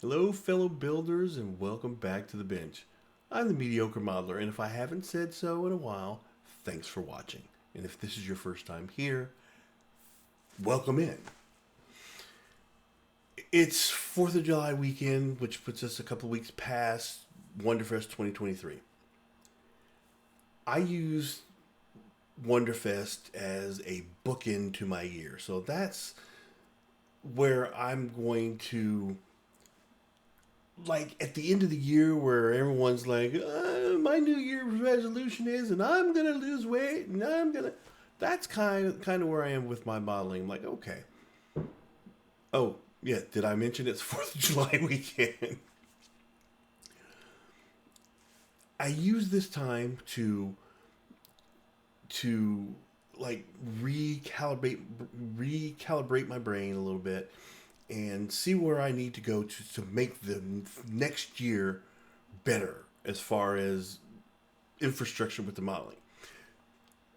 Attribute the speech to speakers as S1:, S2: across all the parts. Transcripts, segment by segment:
S1: Hello, fellow builders, and welcome back to the bench. I'm the Mediocre Modeler, and if I haven't said so in a while, thanks for watching. And if this is your first time here, welcome in. It's 4th of July weekend, which puts us a couple of weeks past Wonderfest 2023. I use Wonderfest as a bookend to my year, so that's where I'm going to at the end of the year where everyone's like, my New Year's resolution is, and I'm gonna lose weight, and I'm gonna. That's kind of where I am with my modeling. I'm like, okay. Oh yeah, did I mention it's 4th of July weekend? I use this time to like recalibrate my brain a little bit and see where I need to go to make the next year better as far as infrastructure with the modeling.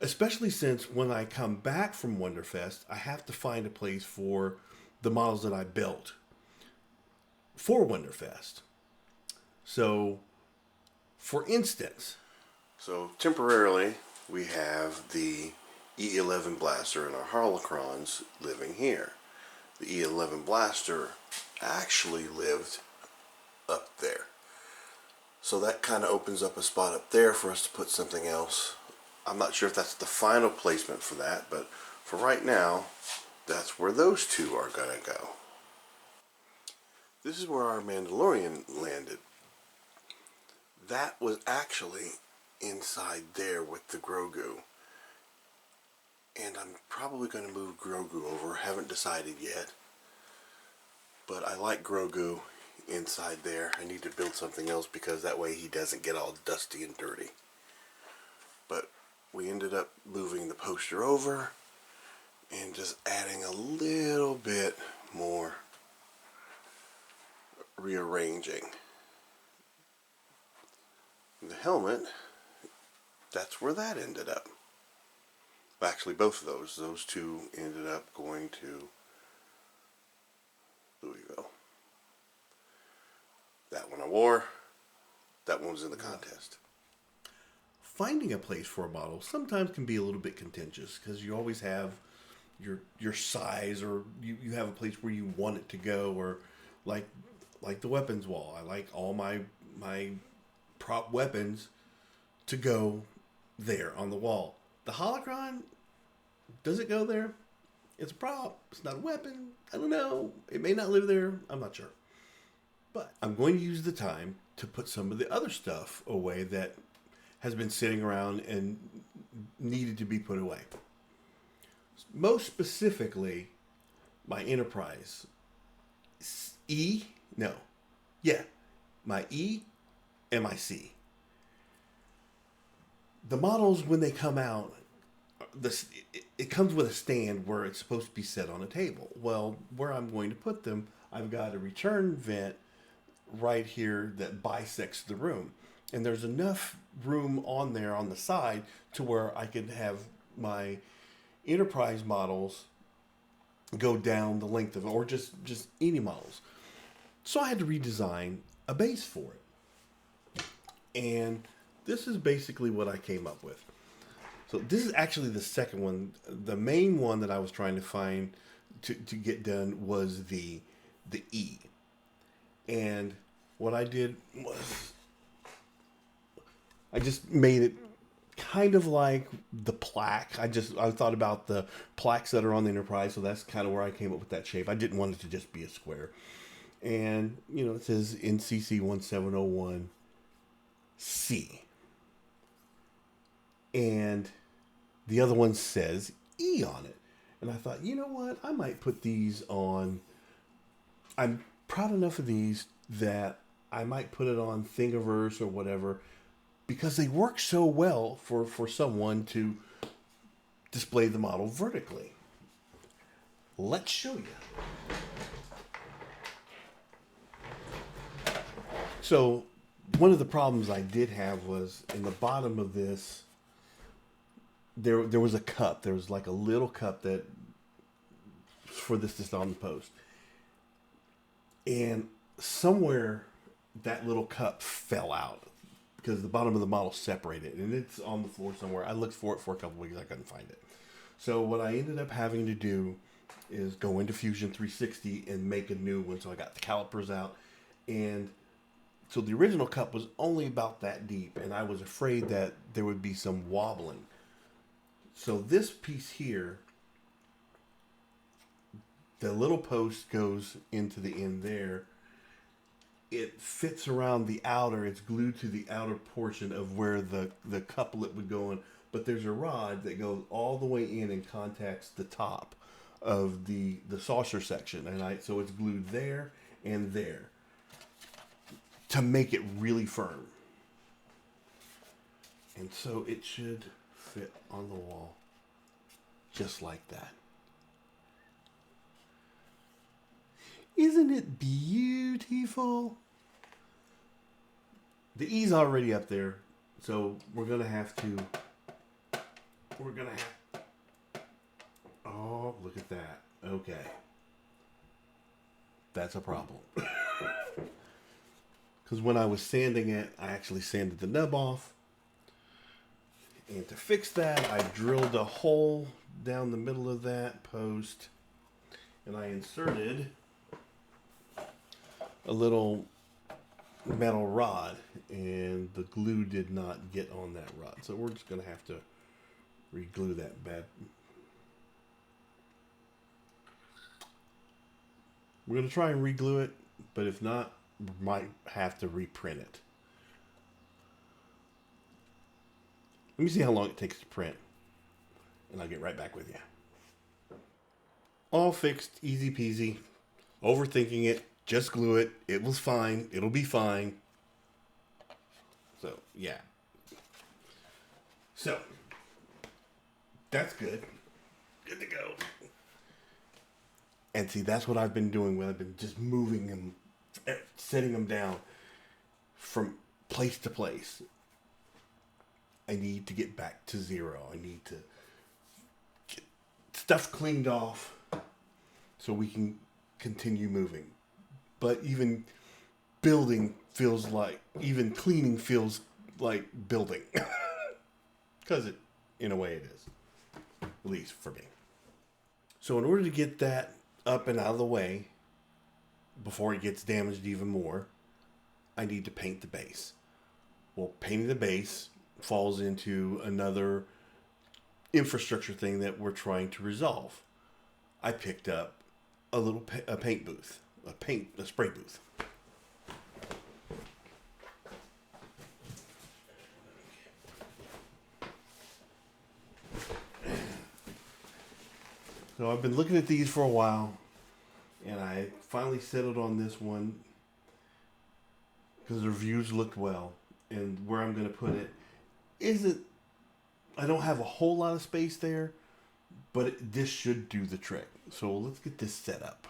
S1: Especially since when I come back from Wonderfest, I have to find a place for the models that I built for Wonderfest. So, for instance, temporarily, we have the E11 Blaster and our Holocrons living here. The E11 Blaster actually lived up there. So that kind of opens up a spot up there for us to put something else. I'm not sure if that's the final placement for that, but for right now, that's where those two are going to go. This is where our Mandalorian landed. That was actually inside there with the Grogu. And I'm probably going to move Grogu over. Haven't decided yet. But I like Grogu inside there. I need to build something else because that way he doesn't get all dusty and dirty. But we ended up moving the poster over and just adding a little bit more rearranging. The helmet, that's where that ended up. Actually, both of those two ended up going to Louisville. That one I wore, that one was in the contest. Finding a place for a model sometimes can be a little bit contentious because you always have your size, or you have a place where you want it to go, or like the weapons wall. I like all my prop weapons to go there on the wall. The holocron, does it go there? It's a prop. It's not a weapon. I don't know. It may not live there. I'm not sure. But I'm going to use the time to put some of the other stuff away that has been sitting around and needed to be put away. Most specifically, my Enterprise. E? No. Yeah. My E and my C. The models, when they come out, it comes with a stand where it's supposed to be set on a table. Well, where I'm going to put them, I've got a return vent right here that bisects the room. And there's enough room on there on the side to where I can have my Enterprise models go down the length of it, or just any models. So I had to redesign a base for it. And this is basically what I came up with. So this is actually the second one. The main one that I was trying to find to get done was the E. And what I did was I just made it kind of like the plaque. I thought about the plaques that are on the Enterprise, so that's kind of where I came up with that shape. I didn't want it to just be a square. And, it says NCC 1701C. And the other one says E on it. And I thought, you know what? I might put these on. I'm proud enough of these that I might put it on Thingiverse or whatever, because they work so well for someone to display the model vertically. Let's show you. So one of the problems I did have was in the bottom of this, there was a cup. There was like a little cup that for this to sit on the post. And somewhere that little cup fell out because the bottom of the model separated, and it's on the floor somewhere. I looked for it for a couple weeks. I couldn't find it. So what I ended up having to do is go into Fusion 360 and make a new one. So I got the calipers out, and so the original cup was only about that deep, and I was afraid that there would be some wobbling. So this piece here, the little post goes into the end there. It fits around the outer. It's glued to the outer portion of where the couplet would go in. But there's a rod that goes all the way in and contacts the top of the saucer section. And so it's glued there and there to make it really firm. And so it should fit on the wall just like that. Isn't it beautiful? The E's already up there, so we're gonna have, oh, look at that. Okay. That's a problem. Because when I was sanding it, I actually sanded the nub off. And to fix that, I drilled a hole down the middle of that post, and I inserted a little metal rod, and the glue did not get on that rod. So we're just going to have to re-glue that bad. We're going to try and re-glue it, but if not, we might have to reprint it. Let me see how long it takes to print, and I'll get right back with you. All fixed, easy peasy. Overthinking it, just glue it. It was fine. It'll be fine. So, yeah. So, that's good. Good to go. And see, that's what I've been doing when I've been just moving them, setting them down from place to place. I need to get back to zero. I need to get stuff cleaned off so we can continue moving. But even building feels like, even cleaning feels like building. Because it, in a way it is. At least for me. So in order to get that up and out of the way, before it gets damaged even more, I need to paint the base. Well, painting the base falls into another infrastructure thing that we're trying to resolve. I picked up a little paint booth, a spray booth. So I've been looking at these for a while, and I finally settled on this one because the reviews looked well, and where I'm going to put it isn't, I don't have a whole lot of space there, but this should do the trick. So let's get this set up.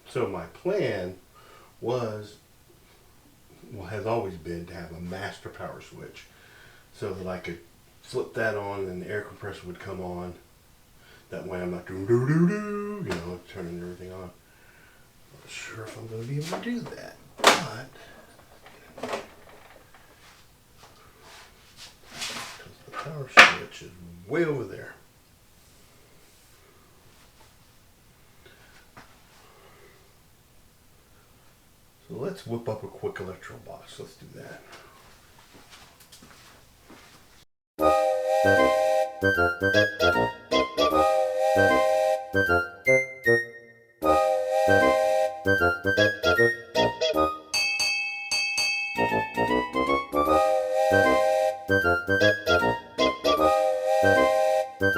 S1: So my plan was, well, has always been to have a master power switch so that I could flip that on and the air compressor would come on. That way I'm not doing doo-doo-doo, you know, turning everything on. Not sure if I'm going to be able to do that, but because the power switch is way over there. So let's whip up a quick electro box. Let's do that. Okie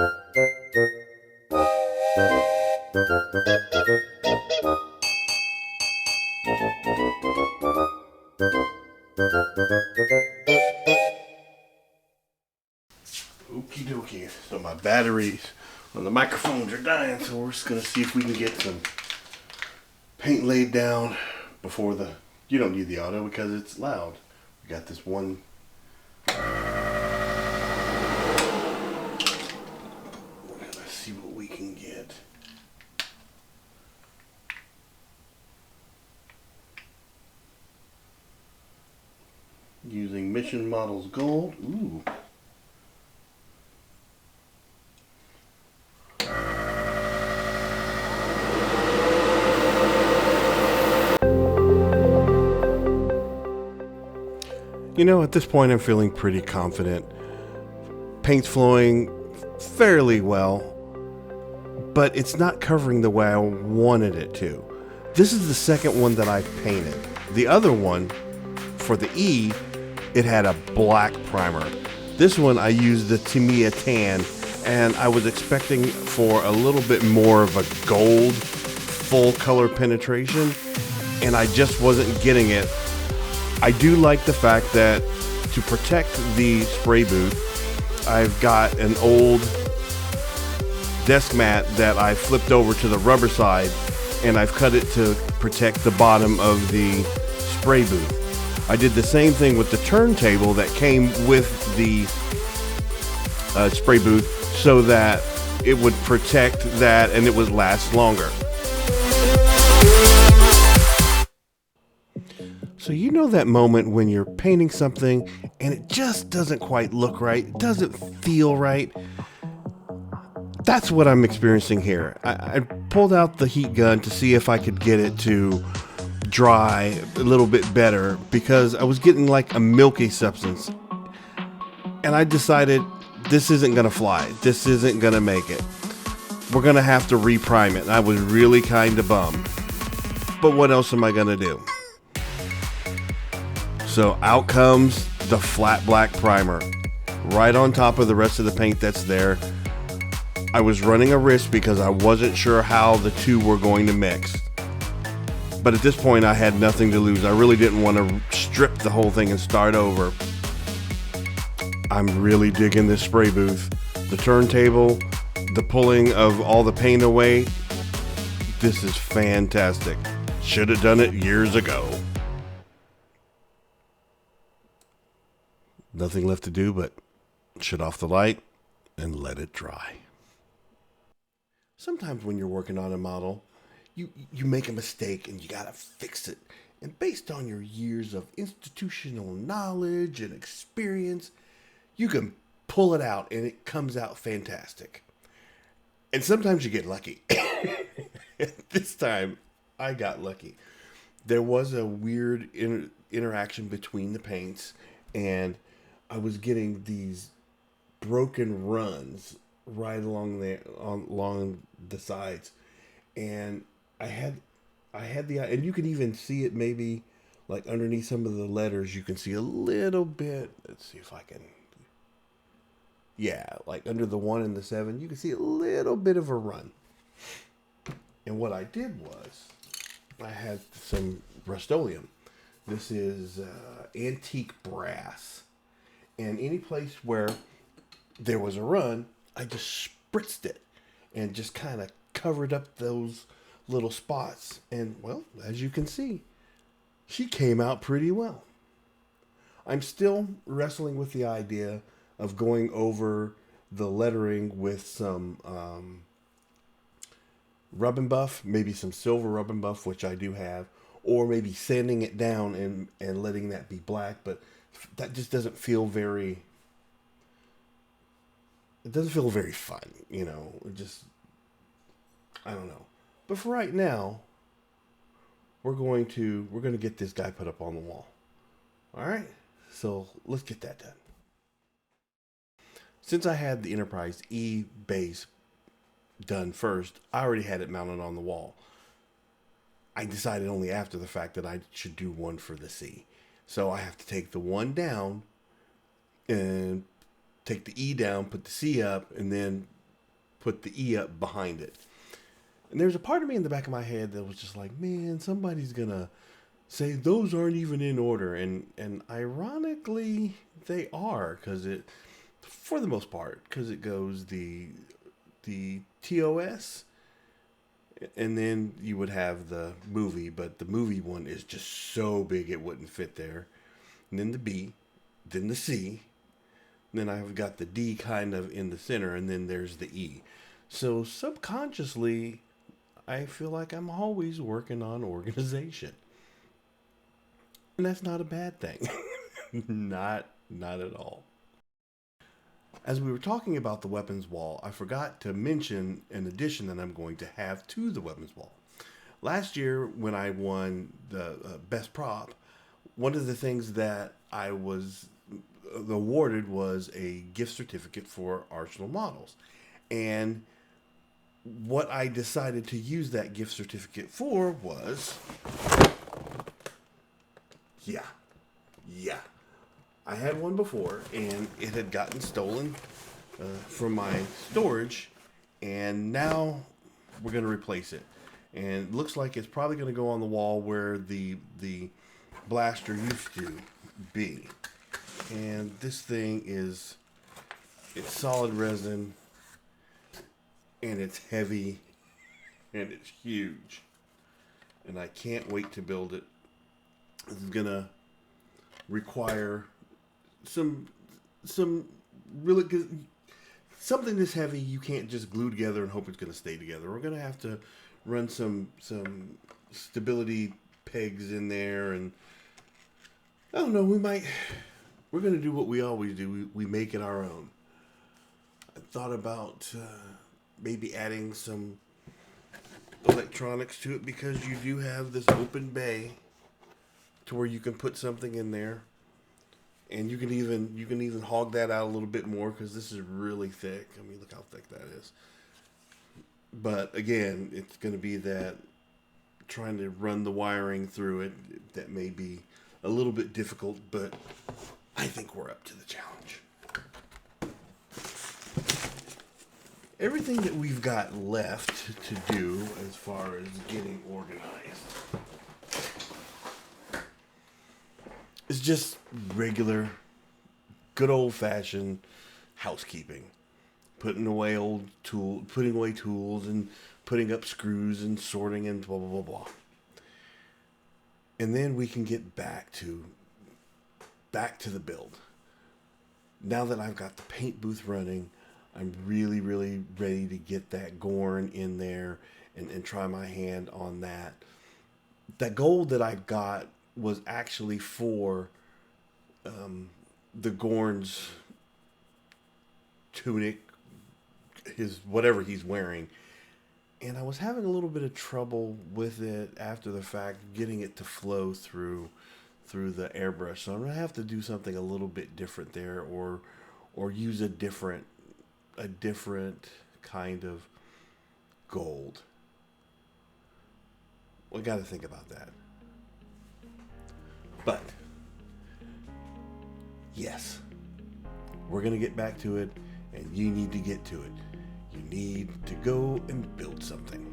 S1: dokie. So my batteries on the microphones are dying, so we're just gonna see if we can get some paint laid down before the. You don't need the auto because it's loud. We got this one. Let's see what we can get. Using Mission Models Gold. Ooh. You know, at this point, I'm feeling pretty confident. Paint's flowing fairly well, but it's not covering the way I wanted it to. This is the second one that I painted. The other one, for the E, it had a black primer. This one, I used the Tamiya Tan, and I was expecting for a little bit more of a gold, full color penetration, and I just wasn't getting it. I do like the fact that to protect the spray booth, I've got an old desk mat that I flipped over to the rubber side, and I've cut it to protect the bottom of the spray booth. I did the same thing with the turntable that came with the spray booth so that it would protect that and it would last longer. So you know that moment when you're painting something and it just doesn't quite look right, it doesn't feel right? That's what I'm experiencing here. I pulled out the heat gun to see if I could get it to dry a little bit better because I was getting like a milky substance. And I decided this isn't going to fly. This isn't going to make it. We're going to have to reprime it. And I was really kind of bummed. But what else am I going to do? So out comes the flat black primer right on top of the rest of the paint that's there. I was running a risk because I wasn't sure how the two were going to mix. But at this point I had nothing to lose. I really didn't want to strip the whole thing and start over. I'm really digging this spray booth. The turntable, the pulling of all the paint away. This is fantastic. Should have done it years ago. Nothing left to do but shut off the light and let it dry. Sometimes when you're working on a model, you make a mistake and you gotta fix it. And based on your years of institutional knowledge and experience, you can pull it out and it comes out fantastic. And sometimes you get lucky. This time, I got lucky. There was a weird interaction between the paints, and I was getting these broken runs right along the sides, and I had the, and you can even see it maybe like underneath some of the letters. You can see a little bit. Let's see if I can. Yeah, like under the 1 and the 7, you can see a little bit of a run. And what I did was, I had some Rust-Oleum. This is antique brass. And any place where there was a run, I just spritzed it and just kind of covered up those little spots. And, well, as you can see, she came out pretty well. I'm still wrestling with the idea of going over the lettering with some rub and buff, maybe some silver rub and buff, which I do have, or maybe sanding it down and letting that be black, but that just doesn't feel very, it doesn't feel very fun, you know, I don't know. But for right now, we're going to get this guy put up on the wall. All right, so let's get that done. Since I had the Enterprise E base done first, I already had it mounted on the wall. I decided only after the fact that I should do one for the C. So I have to take the one down and take the E down, put the C up, and then put the E up behind it. And there's a part of me in the back of my head that was just like, man, somebody's gonna say those aren't even in order, and ironically they are, because it, for the most part, because it goes the TOS, and then you would have the movie, but the movie one is just so big it wouldn't fit there. And then the B, then the C, then I've got the D kind of in the center, and then there's the E. So subconsciously, I feel like I'm always working on organization. And that's not a bad thing. Not at all. As we were talking about the weapons wall, I forgot to mention an addition that I'm going to have to the weapons wall. Last year, when I won the best prop, one of the things that I was awarded was a gift certificate for Arsenal models. And what I decided to use that gift certificate for was, yeah. I had one before, and it had gotten stolen from my storage, and now we're going to replace it. And it looks like it's probably going to go on the wall where the blaster used to be. And this thing is, it's solid resin, and it's heavy, and it's huge. And I can't wait to build it. This is going to require some really good, something this heavy you can't just glue together and hope it's going to stay together. We're going to have to run some stability pegs in there, and I don't know, we're going to do what we always do. We make it our own. I thought about maybe adding some electronics to it, because you do have this open bay to where you can put something in there, and you can even hog that out a little bit more, because this is really thick. I mean, look how thick that is. But again, it's going to be that trying to run the wiring through it that may be a little bit difficult, but I think we're up to the challenge. Everything that we've got left to do as far as getting organized is just regular, good old-fashioned housekeeping. Putting away tools and putting up screws and sorting and blah, blah, blah, blah. And then we can get back to the build. Now that I've got the paint booth running, I'm really, really ready to get that Gorn in there and try my hand on that. That gold that I got was actually for the Gorn's tunic, his whatever he's wearing, and I was having a little bit of trouble with it after the fact, getting it to flow through the airbrush. So I'm gonna have to do something a little bit different there, or use a different kind of gold. We got to think about that. But yes, we're gonna get back to it, and you need to get to it. You need to go and build something.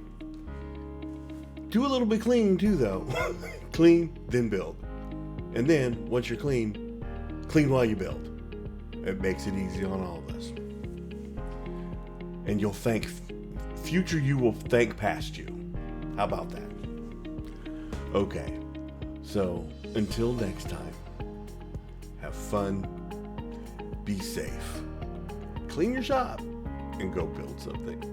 S1: Do a little bit clean too, though. Clean, then build. And then, once you're clean while you build. It makes it easy on all of us. And you'll thank, future you will thank past you. How about that? Okay, so until next time, have fun, be safe, clean your shop, and go build something.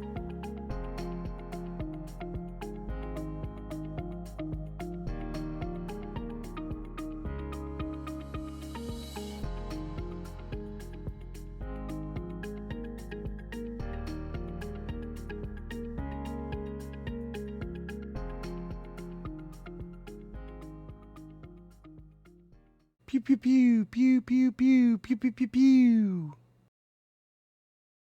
S1: Pew pew pew pew pew pew pew pew pew pew.